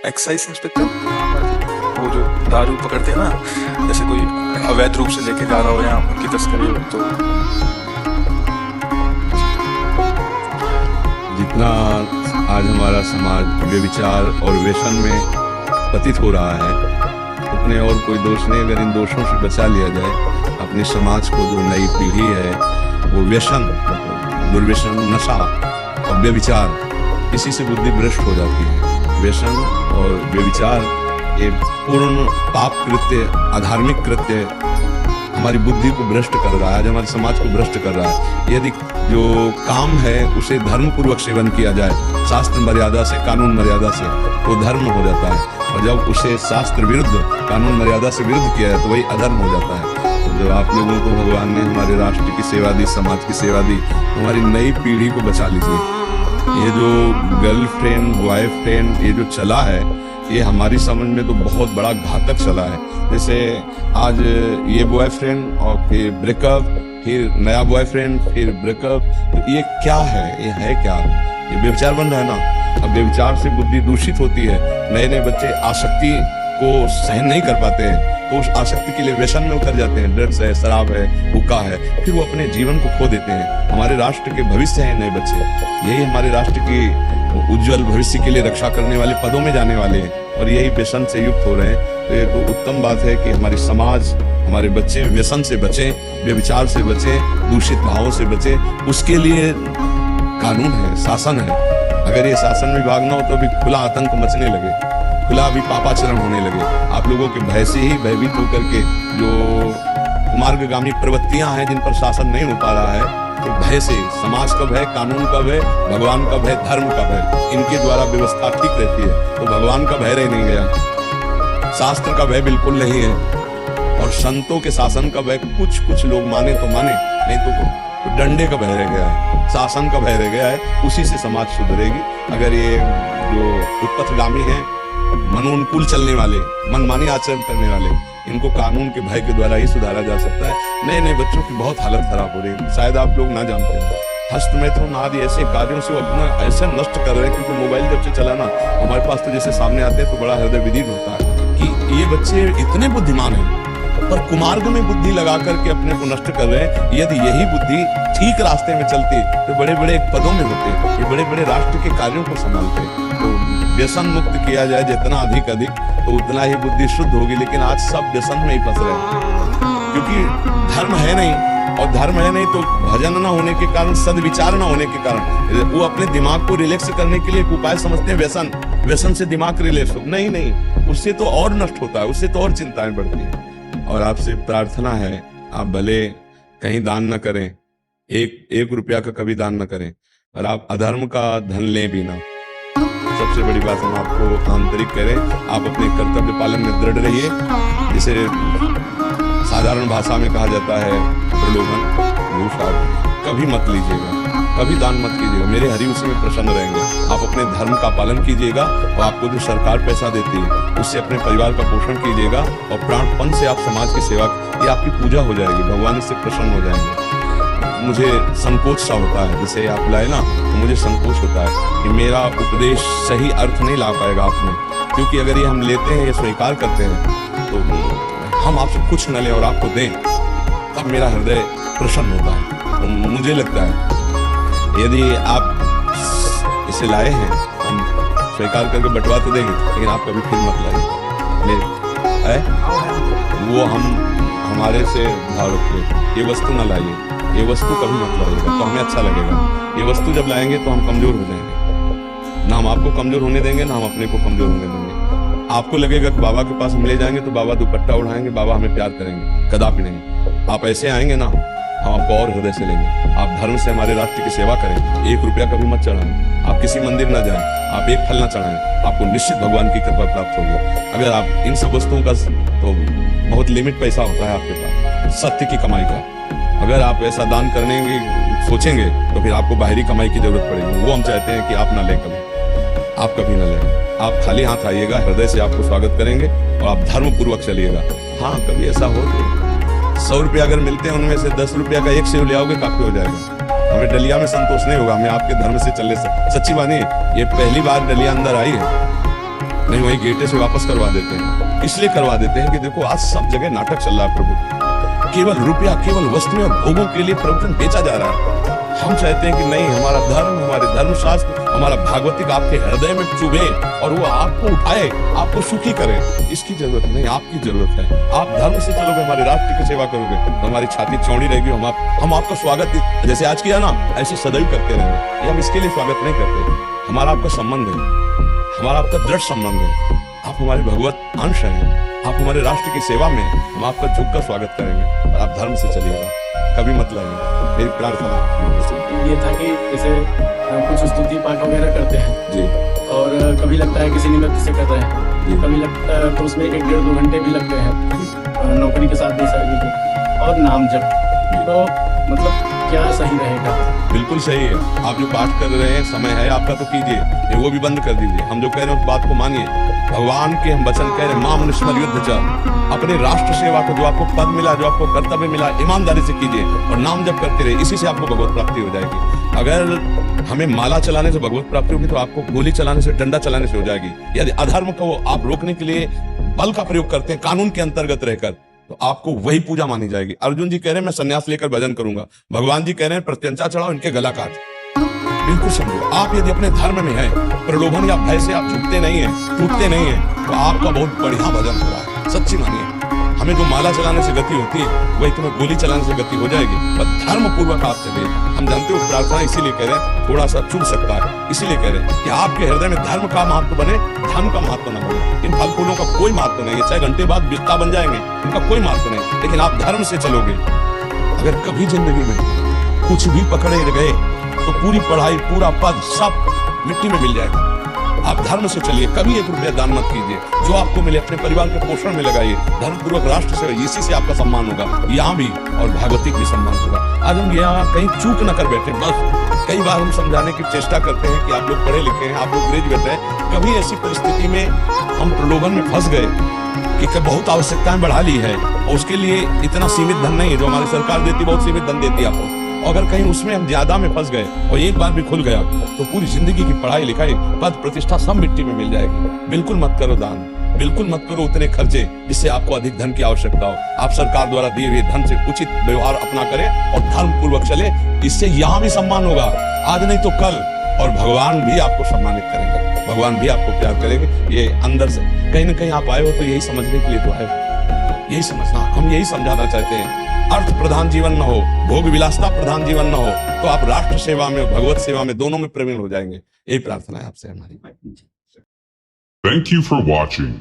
Excise inspector, वो जो दारू पकड़ते हैं ना, जैसे कोई अवैध रूप से लेके जा रहा हो या उनकी तस्करी हो तो। जितना आज हमारा समाज व्यभिचार और व्यसन में पतित हो रहा है, उतने और कोई दोष नहीं। अगर इन दोषों से बचा लिया जाए अपने समाज को, जो नई पीढ़ी है वो व्यसन, दुर्व्यसन, नशा और व्यभिचार, इसी से बुद्धि भ्रष्ट हो जाती है। व्यसन और व्यभिचार ये पूर्ण पाप कृत्य, अधार्मिक कृत्य हमारी बुद्धि को भ्रष्ट कर रहा है, आज हमारे समाज को भ्रष्ट कर रहा है। यदि जो काम है उसे धर्म पूर्वक सेवन किया जाए, शास्त्र मर्यादा से, कानून मर्यादा से, वो धर्म हो जाता है। और जब उसे शास्त्र विरुद्ध, कानून मर्यादा से विरुद्ध किया जाए तो वही अधर्म हो जाता है। जब आप लोगों को भगवान ने हमारे राष्ट्र की सेवा दी, समाज की सेवा दी, हमारी नई पीढ़ी को बचा लीजिए। ये जो गर्लफ्रेंड बॉयफ्रेंड ये जो चला है, ये हमारी समझ में तो बहुत बड़ा घातक चला है। जैसे आज ये बॉयफ्रेंड और फिर ब्रेकअप, फिर नया बॉयफ्रेंड, फिर ब्रेकअप, तो ये क्या है? ये है क्या? ये व्यभिचार बन रहा है ना। अब व्यभिचार से बुद्धि दूषित होती है। नए नए बच्चे आसक्ति को सहन नहीं कर पाते हैं, तो उस आसक्ति के लिए व्यसन में उतर जाते हैं। ड्रग्स है, शराब है, हुक्का है, फिर वो अपने जीवन को खो देते हैं। हमारे राष्ट्र के भविष्य हैं नए बच्चे, यही हमारे राष्ट्र की उज्जवल भविष्य के लिए रक्षा करने वाले पदों में जाने वाले हैं, और यही व्यसन से युक्त हो रहे हैं। तो ये तो उत्तम बात है कि हमारी समाज, हमारे बच्चे व्यसन से बचें, व्यभिचार से बचें, दूषित भावों से बचें। उसके लिए कानून है, शासन है। अगर ये शासन विभाग ना हो तो अभी खुला आतंक मचने लगे, खुला अभी पापाचरण होने लगे। आप लोगों के भय से ही भयभीत होकर के जो मार्गगामी प्रवृत्तियां हैं जिन पर शासन नहीं हो पा रहा है, तो भय से, समाज का भय, कानून का भय, भगवान का भय, धर्म का भय, इनके द्वारा व्यवस्था ठीक रहती है। तो भगवान का भय रह नहीं गया, शास्त्र का भय बिल्कुल नहीं है, और संतों के शासन का भय कुछ लोग माने तो माने, नहीं तो डंडे का भय रह गया है, शासन का भय रह गया है। उसी से समाज सुधरेगी। अगर ये जो उत्पथगामी है, मनोनुकूल चलने वाले, मनमानी आचरण करने वाले, इनको कानून के भय के द्वारा ही सुधारा जा सकता है। नए नए बच्चों की बहुत हालत खराब हो रही है, शायद आप लोग ना जानते हैं। हस्तमैथुन आदि ऐसे कार्यों से वो अपना ऐसे नष्ट कर रहे हैं, क्योंकि मोबाइल जब से चलाना हमारे पास तो जैसे सामने आते हैं तो बड़ा हृदय विदीर्ण होता है कि ये बच्चे इतने बुद्धिमान हैं, पर कुमार्ग में बुद्धि लगा करके अपने को नष्ट कर रहे हैं। यदि यही बुद्धि ठीक रास्ते में चलती तो बड़े बड़े पदों में होते, ये बड़े बड़े राष्ट्र के कार्यों को संभालते। तो व्यसन मुक्त किया जाए जितना अधिक तो उतना ही बुद्धि शुद्ध होगी। लेकिन आज सब व्यसन में ही फंस रहे हैं, क्योंकि धर्म है नहीं, और धर्म है नहीं तो भजन न होने के कारण, सदविचार न होने के कारण वो अपने दिमाग को रिलैक्स करने के लिए एक उपाय समझते हैं व्यसन। व्यसन से दिमाग रिलैक्स हो, नहीं, उससे तो और नष्ट होता है, उससे तो और चिंताएं बढ़ती है। और आपसे प्रार्थना है, आप भले कहीं दान न करें, एक रुपया का कभी दान न करें, और आप अधर्म का धन लें भी ना। सबसे बड़ी बात हम आपको आंतरिक करें, आप अपने कर्तव्य पालन में दृढ़ रहिए। जिसे साधारण भाषा में कहा जाता है प्रलोभन, घूस कभी मत लीजिएगा, कभी दान मत कीजिएगा। मेरे हरि उसी में प्रसन्न रहेंगे। आप अपने धर्म का पालन कीजिएगा, और आपको जो सरकार पैसा देती है उससे अपने परिवार का पोषण कीजिएगा, और प्राणपण से आप समाज की सेवा, ये आपकी पूजा हो जाएगी, भगवान इससे प्रसन्न हो जाएंगे। मुझे संकोच सा होता है, जैसे आप लाए ना, तो मुझे संकोच होता है कि मेरा उपदेश सही अर्थ नहीं ला पाएगा आप में, क्योंकि अगर ये हम लेते हैं, ये स्वीकार करते हैं, तो हम आपसे कुछ न लें और आपको दें, तब मेरा हृदय प्रसन्न होता है। तो मुझे लगता है यदि आप इसे लाए हैं, हम स्वीकार करके बंटवा तो देंगे, लेकिन आप कभी फिर मत लाइए वो हमारे से भाव रखते, ये वस्तु न लाइए, ये वस्तु कभी मत लाइएगा, तो हमें अच्छा लगेगा। ये वस्तु जब लाएंगे तो हम कमजोर हो जाएंगे, ना हम आपको कमजोर होने देंगे, ना हम अपने को कमजोर होने देंगे। आपको लगेगा कि बाबा के पास हम ले जाएंगे तो बाबा दुपट्टा उठाएंगे, बाबा हमें प्यार करेंगे, कदापि नहीं। आप ऐसे आएंगे ना, हम आपको और हृदय से लेंगे। आप धर्म से हमारे राष्ट्र की सेवा करें, 1 रुपया कभी मत चढ़ाएं, आप किसी मंदिर न जाएं, आप एक फल न चढ़ाएं, आपको निश्चित भगवान की कृपा प्राप्त होगी। अगर आप इन सब वस्तुओं का, तो बहुत लिमिट पैसा होता है आपके पास सत्य की कमाई का, अगर आप ऐसा दान करने की सोचेंगे तो फिर आपको बाहरी कमाई की जरूरत पड़ेगी। वो हम चाहते हैं कि आप ना लें, आप कभी ना लें। आप खाली हाथ आइएगा, हृदय से आपको स्वागत करेंगे, और आप धर्म पूर्वक चलिएगा। हाँ, कभी ऐसा हो तो 100 रुपया अगर मिलते हैं, उनमें से 10 रुपया का एक सेव ले आओगे, काफी हो जाएगा। हमें डलिया में संतोष नहीं होगा, हमें आपके धर्म से चलने से। सच्ची बात नहीं, ये पहली बार डलिया अंदर आई है, नहीं वही गेटे से वापस करवा देते हैं। इसलिए करवा देते हैं कि देखो आज सब जगह नाटक चल रहा है प्रभु, केवल रुपया, केवल वस्तुएं और भोगों के लिए प्रवचन बेचा जा रहा है। हम चाहते हैं कि नहीं, हमारा धर्म, हमारे धर्मशास्त्र, हमारा भागवतिक आपके हृदय में चुभे और वो आपको उठाए, आपको सुखी करे। इसकी जरूरत नहीं, आपकी जरूरत है। आप धर्म से चलोगे, हमारे राष्ट्र की सेवा करोगे तो हमारी छाती चौड़ी रहेगी। हम आपका स्वागत जैसे आज किया ना, ऐसे सदैव करते रहेंगे। ये हम इसके लिए स्वागत नहीं करते, हमारा आपका संबंध है, हमारा आपका दृढ़ संबंध है। आप हमारे भगवत अंश हैं, आप हमारे राष्ट्र की सेवा में, हम आपका झुककर स्वागत करेंगे और आप धर्म से चलिएगा, कभी मत लाइएगा। मेरी प्रार्थना ये था कि जैसे कुछ स्तुति पाठ वगैरह करते हैं जी, और कभी लगता है किसी निमित्त से कर रहे हैं, जी। कभी लगता है तो उसमें 1-1.5-2 घंटे भी लगते हैं नौकरी के साथ भी सर्विस में, और नाम जप, तो मतलब क्या सही रहेगा? बिल्कुल सही है। आप जो पाठ कर रहे हैं, समय है आपका तो कीजिए, ये वो भी बंद कर दीजिए। हम जो कह रहे हैं उस बात को मानिए। भगवान के हम वचन कह रहे हैं, माम निष्मल युद्ध च, अपने राष्ट्र सेवा को, जो आपको पद मिला, जो आपको कर्तव्य मिला, ईमानदारी से कीजिए और नाम जप करते रहिए। इसी से आपको भगवत प्राप्ति हो जाएगी। अगर हमें माला चलाने से भगवत प्राप्ति होगी तो आपको गोली चलाने से, डंडा चलाने से हो जाएगी। यदि अधर्म को आप रोकने के लिए बल का प्रयोग करते हैं कानून के अंतर्गत रहकर, तो आपको वही पूजा मानी जाएगी। अर्जुन जी कह रहे हैं मैं संन्यास लेकर भजन करूंगा, भगवान जी कह रहे हैं प्रत्यंचा चढ़ाओ, इनके गला काट। बिल्कुल समझो, आप यदि अपने धर्म में हैं, प्रलोभन या भय से आप झुकते नहीं हैं, टूटते नहीं हैं, तो आपका बहुत बढ़िया भजन हो रहा है। सच्ची मानिए, हमें जो माला चलाने से गति होती है वही तुम्हें गोली चलाने से गति हो जाएगी। बस धर्म पूर्वक आप चलिए। हम जानते हो प्रार्थना इसीलिए कह रहे हैं, थोड़ा सा चूक सकता है, इसीलिए कह रहे हैं कि आपके हृदय में धर्म का महत्व बने, धन का महत्व न बने। इन फल फूलों का कोई महत्व नहीं है, 6 घंटे बाद बिस्ता बन जाएंगे, उनका कोई महत्व नहीं, लेकिन आप धर्म से चलोगे। अगर कभी जिंदगी में कुछ भी पकड़े गए तो पूरी पढ़ाई, पूरा पद सब मिट्टी में मिल जाएगा। आप धर्म से चलिए, कभी 1 रुपया दान मत कीजिए, जो आपको मिले अपने परिवार के पोषण में लगाइए। धर्म पूर्वक राष्ट्र से, इसी से आपका सम्मान होगा, यहाँ भी और भागवतिक भी सम्मान होगा। आज हम यहाँ कहीं चूक न कर बैठे। बस कई बार हम समझाने की चेष्टा करते हैं कि आप लोग पढ़े लिखे हैं, आप लोग ग्रेजुएट हैं। कभी ऐसी परिस्थिति में हम प्रलोभन में फंस गए कि बहुत आवश्यकताएं बढ़ा ली है और उसके लिए इतना सीमित धन नहीं है जो हमारी सरकार देती, बहुत सीमित धन देती है आपको। अगर कहीं उसमें हम ज्यादा में फंस गए और एक बार भी खुल गया तो पूरी जिंदगी की पढ़ाई लिखाई, पद प्रतिष्ठा सब मिट्टी में मिल जाएगी। बिल्कुल मत करो दान, बिल्कुल मत करो उतने खर्चे जिससे आपको अधिक धन की आवश्यकता हो। आप सरकार द्वारा दिए हुए धन से उचित व्यवहार अपना करें और धर्म पूर्वक चले, इससे यहाँ भी सम्मान होगा, आज नहीं तो कल, और भगवान भी आपको सम्मानित करेंगे, भगवान भी आपको प्यार करेंगे। ये अंदर से कहीं ना कहीं आप आए हो तो यही समझने के लिए तो आए हो, यही समझना, हम यही समझाना चाहते हैं। अर्थ प्रधान जीवन न हो, भोग विलासता प्रधान जीवन न हो, तो आप राष्ट्र सेवा में, भगवत सेवा में, दोनों में प्रवीण हो जाएंगे। यही प्रार्थना है आपसे हमारी। Thank you for watching.